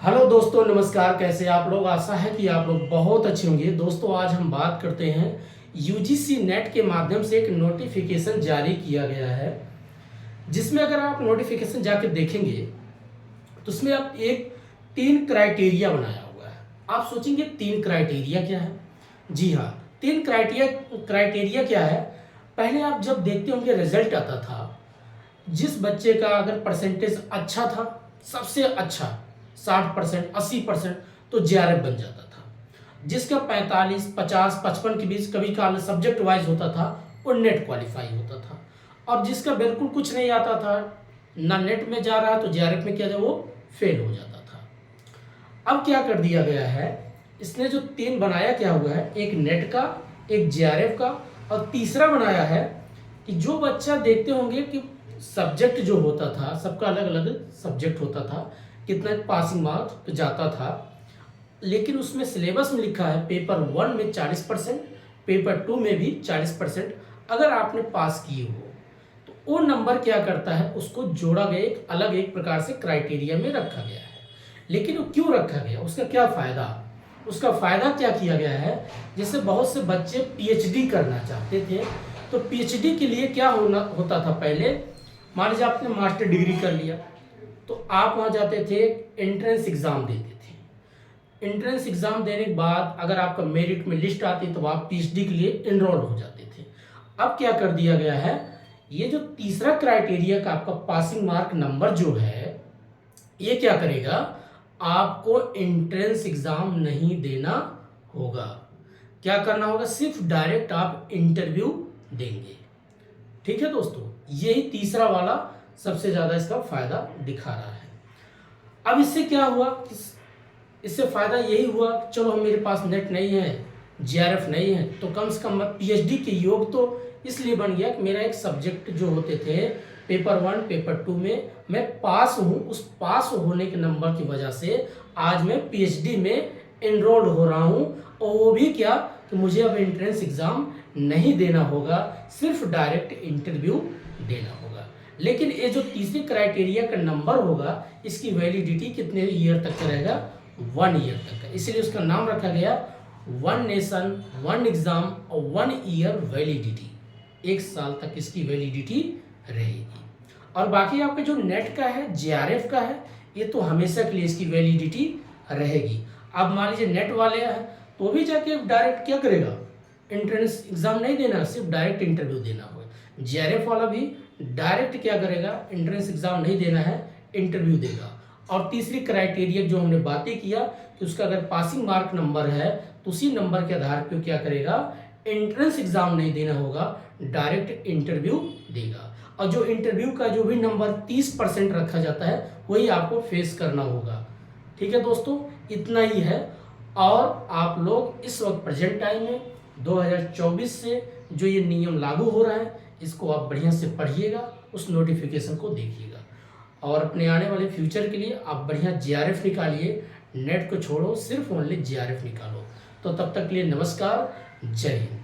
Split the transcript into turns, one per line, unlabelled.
Hello दोस्तों, नमस्कार। कैसे आप लोग? आशा है कि आप लोग बहुत अच्छे होंगे। दोस्तों, आज हम बात करते हैं यूजीसी नेट के माध्यम से एक नोटिफिकेशन जारी किया गया है, जिसमें अगर आप नोटिफिकेशन जाके देखेंगे तो उसमें आप एक तीन क्राइटेरिया बनाया हुआ है। आप सोचेंगे तीन क्राइटेरिया क्या है? जी हाँ, तीन क्राइटेरिया क्राइटेरिया क्या है? पहले आप जब देखते होंगे रिजल्ट आता था, जिस बच्चे का अगर परसेंटेज अच्छा था, सबसे अच्छा 60%, 80%, तो जेआरएफ बन जाता था। जिसका 45, 50, 55 के बीच कभी काल सब्जेक्ट वाइज होता था, वो नेट क्वालिफाई होता था। और जिसका बिल्कुल कुछ नहीं आता था, ना नेट में जा रहा, तो जेआरएफ में क्या था, वो फेल हो जाता था। अब क्या कर दिया गया है, इसने जो तीन बनाया क्या हुआ है, एक नेट का, एक जेआरएफ का, और तीसरा बनाया है कि जो बच्चा देखते होंगे कि सब्जेक्ट जो होता था, सबका अलग अलग सब्जेक्ट होता था, कितना पासिंग मार्क्स पे जाता था, लेकिन उसमें सिलेबस में लिखा है पेपर 1 में 40%, पेपर 2 में भी 40%। अगर आपने पास किए हो तो वो नंबर क्या करता है, उसको जोड़ा गया एक अलग एक प्रकार से क्राइटेरिया में रखा गया है। लेकिन वो क्यों रखा गया, उसका क्या फ़ायदा? उसका फ़ायदा क्या किया गया है, जैसे बहुत से बच्चे पीएचडी करना चाहते थे, तो पीएचडी के लिए क्या होता था पहले, मान लीजिए आपने मास्टर डिग्री कर लिया, तो आप वहाँ जाते थे, एंट्रेंस एग्ज़ाम देते थे। एंट्रेंस एग्ज़ाम देने के बाद अगर आपका मेरिट में लिस्ट आती तो आप पीएचडी के लिए एनरोल हो जाते थे। अब क्या कर दिया गया है, ये जो तीसरा क्राइटेरिया का आपका पासिंग मार्क नंबर जो है, ये क्या करेगा, आपको एंट्रेंस एग्ज़ाम नहीं देना होगा। क्या करना होगा, सिर्फ डायरेक्ट आप इंटरव्यू देंगे। ठीक है दोस्तों, यही तीसरा वाला सबसे ज़्यादा इसका फ़ायदा दिखा रहा है। अब इससे क्या हुआ, इससे फ़ायदा यही हुआ, चलो हम मेरे पास नेट नहीं है, जेआरएफ नहीं है, तो कम से कम मैं पीएचडी के योग तो इसलिए बन गया कि मेरा एक सब्जेक्ट जो होते थे पेपर 1, पेपर 2 में मैं पास हूँ, उस पास होने के नंबर की वजह से आज मैं पीएचडी में एनरोल्ड हो रहा हूँ। और वो भी क्या कि मुझे अब एंट्रेंस एग्ज़ाम नहीं देना होगा, सिर्फ डायरेक्ट इंटरव्यू देना होगा। लेकिन ये जो तीसरी क्राइटेरिया का नंबर होगा, इसकी वैलिडिटी कितने ईयर तक का रहेगा, 1 ईयर तक का। इसलिए उसका नाम रखा गया 1 नेशन 1 एग्ज़ाम और 1 ईयर वैलिडिटी। 1 साल तक इसकी वैलिडिटी रहेगी। और बाकी आपका जो नेट का है, जेआरएफ का है, ये तो हमेशा के लिए इसकी वैलिडिटी रहेगी। अब मान लीजिए नेट वाले हैं तो भी जाके डायरेक्ट क्या करेगा, एंट्रेंस एग्ज़ाम नहीं देना, सिर्फ डायरेक्ट इंटरव्यू देना होगा। जेआरएफ वाला भी डायरेक्ट क्या करेगा, एंट्रेंस एग्ज़ाम नहीं देना है, इंटरव्यू देगा। और तीसरी क्राइटेरिया जो हमने बातें किया कि उसका अगर पासिंग मार्क नंबर है तो उसी नंबर के आधार पर क्या करेगा, एंट्रेंस एग्ज़ाम नहीं देना होगा, डायरेक्ट इंटरव्यू देगा। और जो इंटरव्यू का जो भी नंबर 30% रखा जाता है, वही आपको फेस करना होगा। ठीक है दोस्तों, इतना ही है। और आप लोग इस वक्त प्रेजेंट टाइम में 2024 से जो ये नियम लागू हो रहा है, इसको आप बढ़िया से पढ़िएगा, उस नोटिफिकेशन को देखिएगा, और अपने आने वाले फ्यूचर के लिए आप बढ़िया जेआरएफ निकालिए। नेट को छोड़ो, सिर्फ ओनली जेआरएफ निकालो। तो तब तक के लिए नमस्कार, जय हिंद।